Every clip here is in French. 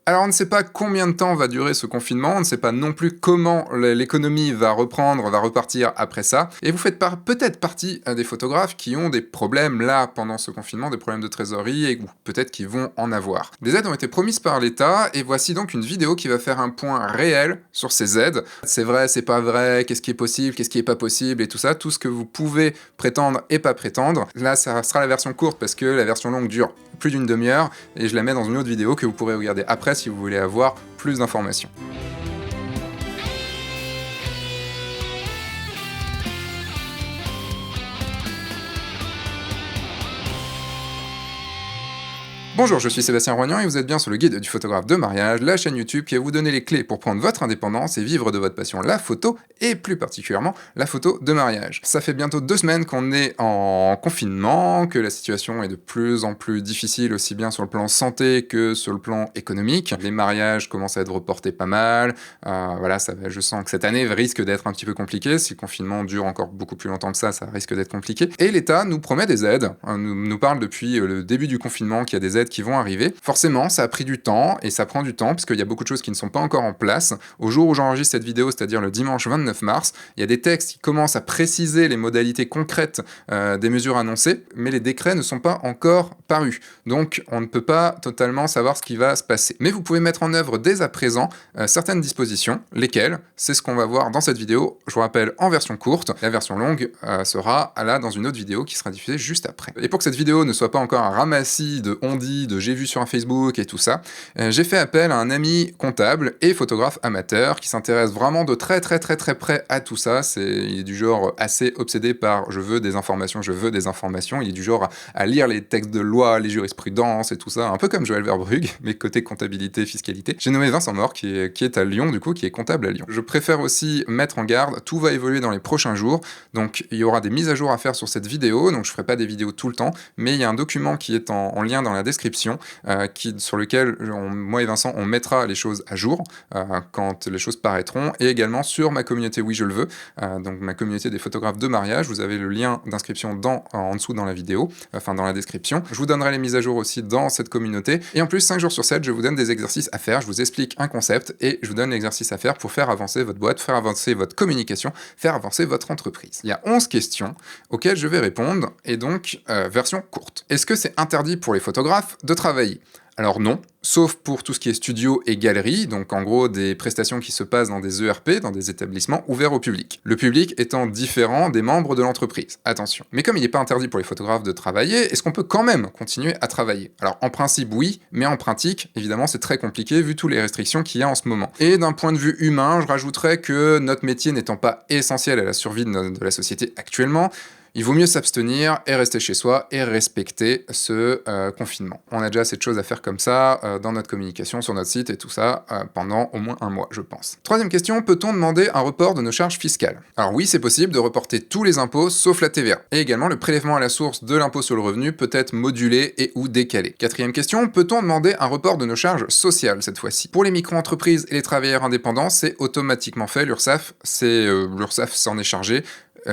Alors on ne sait pas combien de temps va durer ce confinement, on ne sait pas non plus comment l'économie va reprendre, va repartir après ça, et vous faites peut-être partie des photographes qui ont des problèmes là pendant ce confinement, des problèmes de trésorerie, et peut-être qu'ils vont en avoir. Des aides ont été promises par l'État, et voici donc une vidéo qui va faire un point réel sur ces aides. C'est vrai, c'est pas vrai, qu'est-ce qui est possible, qu'est-ce qui est pas possible, et tout ça, tout ce que vous pouvez prétendre et pas prétendre. Là, ça sera la version courte parce que la version longue dure plus d'une demi-heure, et je la mets dans une autre vidéo que vous pourrez regarder après si vous voulez avoir plus d'informations. Bonjour, je suis Sébastien Roignan et vous êtes bien sur le guide du photographe de mariage, la chaîne YouTube qui va vous donner les clés pour prendre votre indépendance et vivre de votre passion, la photo, et plus particulièrement la photo de mariage. Ça fait bientôt 2 semaines qu'on est en confinement, que la situation est de plus en plus difficile aussi bien sur le plan santé que sur le plan économique. Les mariages commencent à être reportés pas mal, voilà, je sens que cette année risque d'être un petit peu compliquée. Si le confinement dure encore beaucoup plus longtemps que ça risque d'être compliqué. Et l'État nous promet des aides, nous parle depuis le début du confinement qu'il y a des aides qui vont arriver. Forcément, ça a pris du temps, et ça prend du temps, parce qu'il y a beaucoup de choses qui ne sont pas encore en place. Au jour où j'enregistre cette vidéo, c'est-à-dire le dimanche 29 mars, il y a des textes qui commencent à préciser les modalités concrètes des mesures annoncées, mais les décrets ne sont pas encore parus. Donc, on ne peut pas totalement savoir ce qui va se passer. Mais vous pouvez mettre en œuvre dès à présent certaines dispositions, lesquelles, c'est ce qu'on va voir dans cette vidéo, je vous rappelle, en version courte. La version longue sera là dans une autre vidéo qui sera diffusée juste après. Et pour que cette vidéo ne soit pas encore un ramassis de on-dit, de j'ai vu sur un Facebook et tout ça, j'ai fait appel à un ami comptable et photographe amateur qui s'intéresse vraiment de très près à tout ça. Il est du genre assez obsédé par je veux des informations, il est du genre à lire les textes de loi, les jurisprudences et tout ça, un peu comme Joël Verbrugge, mais côté comptabilité, fiscalité. J'ai nommé Vincent Mort qui est à Lyon du coup, qui est comptable à Lyon. Je préfère aussi mettre en garde, tout va évoluer dans les prochains jours, donc il y aura des mises à jour à faire sur cette vidéo, donc je ferai pas des vidéos tout le temps, mais il y a un document qui est en lien dans la description, sur lequel moi et Vincent on mettra les choses à jour quand les choses paraîtront, et également sur ma communauté Oui Je Le Veux, donc ma communauté des photographes de mariage. Vous avez le lien d'inscription en dessous dans la vidéo, enfin dans la description. Je vous donnerai les mises à jour aussi dans cette communauté, et en plus 5 jours sur 7 je vous donne des exercices à faire, je vous explique un concept et je vous donne l'exercice à faire pour faire avancer votre boîte, faire avancer votre communication, faire avancer votre entreprise. Il y a 11 questions auxquelles je vais répondre, et donc version courte. Est-ce que c'est interdit pour les photographes de travailler ? Alors non, sauf pour tout ce qui est studio et galerie, donc en gros des prestations qui se passent dans des ERP, dans des établissements ouverts au public. Le public étant différent des membres de l'entreprise, attention. Mais comme il n'est pas interdit pour les photographes de travailler, est-ce qu'on peut quand même continuer à travailler ? Alors en principe oui, mais en pratique, évidemment c'est très compliqué vu toutes les restrictions qu'il y a en ce moment. Et d'un point de vue humain, je rajouterais que notre métier n'étant pas essentiel à la survie de la société actuellement, il vaut mieux s'abstenir et rester chez soi et respecter ce confinement. On a déjà assez de choses à faire comme ça dans notre communication, sur notre site et tout ça pendant au moins un mois, je pense. Troisième question, peut-on demander un report de nos charges fiscales ? Alors oui, c'est possible de reporter tous les impôts sauf la TVA. Et également, le prélèvement à la source de l'impôt sur le revenu peut être modulé et ou décalé. Quatrième question, peut-on demander un report de nos charges sociales cette fois-ci ? Pour les micro-entreprises et les travailleurs indépendants, c'est automatiquement fait. L'URSSAF s'en est chargé.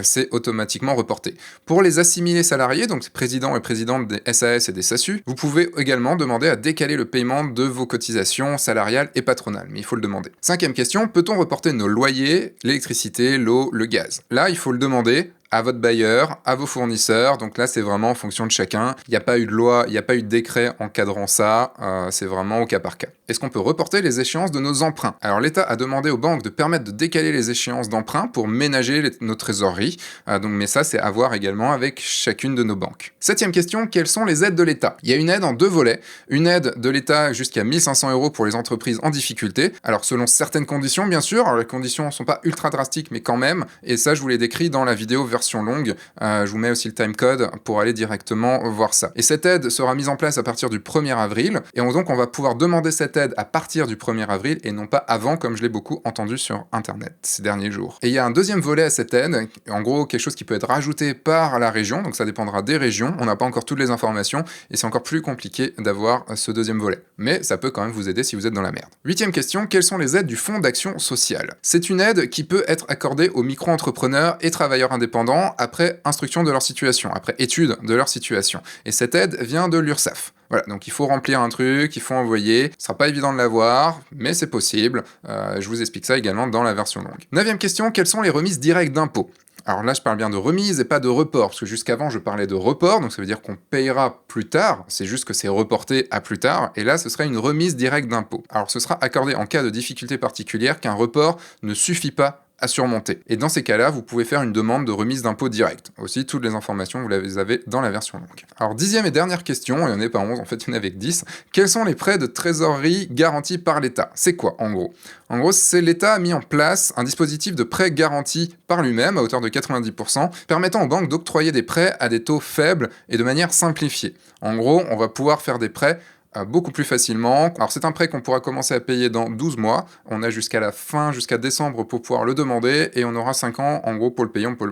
C'est automatiquement reporté. Pour les assimilés salariés, donc présidents et présidentes des SAS et des SASU, vous pouvez également demander à décaler le paiement de vos cotisations salariales et patronales, mais il faut le demander. Cinquième question, peut-on reporter nos loyers, l'électricité, l'eau, le gaz ? Là, il faut le demander à votre bailleur, à vos fournisseurs, donc là c'est vraiment en fonction de chacun. Il n'y a pas eu de loi, il n'y a pas eu de décret encadrant ça, c'est vraiment au cas par cas. Est-ce qu'on peut reporter les échéances de nos emprunts ? Alors l'État a demandé aux banques de permettre de décaler les échéances d'emprunt pour ménager nos trésoreries, mais ça c'est à voir également avec chacune de nos banques. Septième question, quelles sont les aides de l'État ? Il y a une aide en 2 volets, une aide de l'État jusqu'à 1 500 € pour les entreprises en difficulté, alors selon certaines conditions bien sûr, alors les conditions ne sont pas ultra drastiques mais quand même, et ça je vous l'ai décrit dans la vidéo version longue, je vous mets aussi le timecode pour aller directement voir ça. Et cette aide sera mise en place à partir du 1er avril, et donc on va pouvoir demander cette aide à partir du 1er avril et non pas avant comme je l'ai beaucoup entendu sur internet ces derniers jours. Et il y a un deuxième volet à cette aide, en gros quelque chose qui peut être rajouté par la région, donc ça dépendra des régions, on n'a pas encore toutes les informations et c'est encore plus compliqué d'avoir ce deuxième volet. Mais ça peut quand même vous aider si vous êtes dans la merde. Huitième question, quelles sont les aides du Fonds d'action sociale ? C'est une aide qui peut être accordée aux micro-entrepreneurs et travailleurs indépendants montant après instruction de leur situation, après étude de leur situation. Et cette aide vient de l'URSSAF. Voilà, donc il faut remplir un truc, il faut envoyer, ce sera pas évident de l'avoir, mais c'est possible. Je vous explique ça également dans la version longue. 9e question, quelles sont les remises directes d'impôts? Alors là, je parle bien de remise et pas de report, parce que jusqu'avant, je parlais de report, donc ça veut dire qu'on payera plus tard, c'est juste que c'est reporté à plus tard, et là, ce serait une remise directe d'impôt. Alors ce sera accordé en cas de difficulté particulière qu'un report ne suffit pas à surmonter. Et dans ces cas-là, vous pouvez faire une demande de remise d'impôt directe. Aussi, toutes les informations, vous les avez dans la version longue. Alors, 10e et dernière question, il n'y en a pas 11, en fait, il y en avait que 10. Quels sont les prêts de trésorerie garantis par l'État? C'est quoi, en gros? En gros, c'est l'État a mis en place un dispositif de prêt garanti par lui-même, à hauteur de 90%, permettant aux banques d'octroyer des prêts à des taux faibles et de manière simplifiée. En gros, on va pouvoir faire des prêts beaucoup plus facilement. Alors c'est un prêt qu'on pourra commencer à payer dans 12 mois. On a jusqu'à la fin, jusqu'à décembre pour pouvoir le demander et on aura 5 ans en gros pour le payer. On peut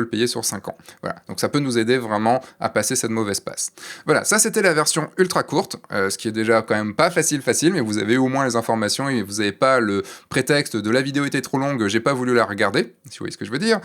le payer sur 5 ans. Voilà. Donc ça peut nous aider vraiment à passer cette mauvaise passe. Voilà, ça c'était la version ultra courte, ce qui est déjà quand même pas facile, mais vous avez au moins les informations et vous n'avez pas le prétexte de la vidéo était trop longue, j'ai pas voulu la regarder, si vous voyez ce que je veux dire.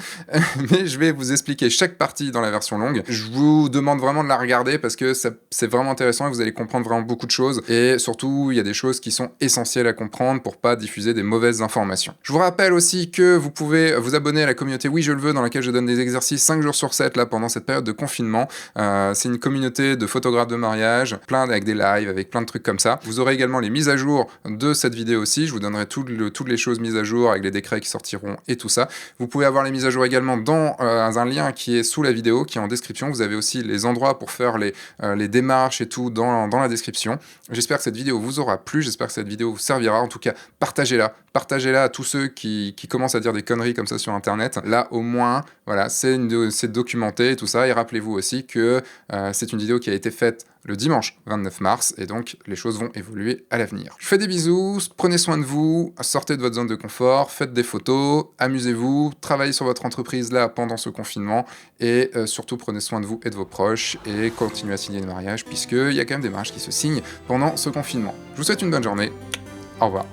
Mais je vais vous expliquer chaque partie dans la version longue. Je vous demande vraiment de la regarder parce que c'est vraiment intéressant et vous allez comprendre vraiment beaucoup de choses et surtout il y a des choses qui sont essentielles à comprendre pour pas diffuser des mauvaises informations. Je vous rappelle aussi que vous pouvez vous abonner à la communauté Oui je le veux dans laquelle je donne des exercices 5 jours sur 7 là pendant cette période de confinement. C'est une communauté de photographes de mariage, avec des lives, avec plein de trucs comme ça. Vous aurez également les mises à jour de cette vidéo aussi, je vous donnerai toutes les choses mises à jour avec les décrets qui sortiront et tout ça. Vous pouvez avoir les mises à jour également dans un lien qui est sous la vidéo, qui est en description. Vous avez aussi les endroits pour faire les démarches et tout dans la description. J'espère que cette vidéo vous aura plu, j'espère que cette vidéo vous servira. En tout cas, partagez-la à tous ceux qui commencent à dire des conneries comme ça sur internet. Là au moins, voilà, c'est documenté et tout ça. Et rappelez-vous aussi que c'est une vidéo qui a été faite le dimanche 29 mars, et donc les choses vont évoluer à l'avenir. Je vous fais des bisous, prenez soin de vous, sortez de votre zone de confort, faites des photos, amusez-vous, travaillez sur votre entreprise là pendant ce confinement, et surtout prenez soin de vous et de vos proches, et continuez à signer le mariage, puisqu'il y a quand même des mariages qui se signent pendant ce confinement. Je vous souhaite une bonne journée, au revoir.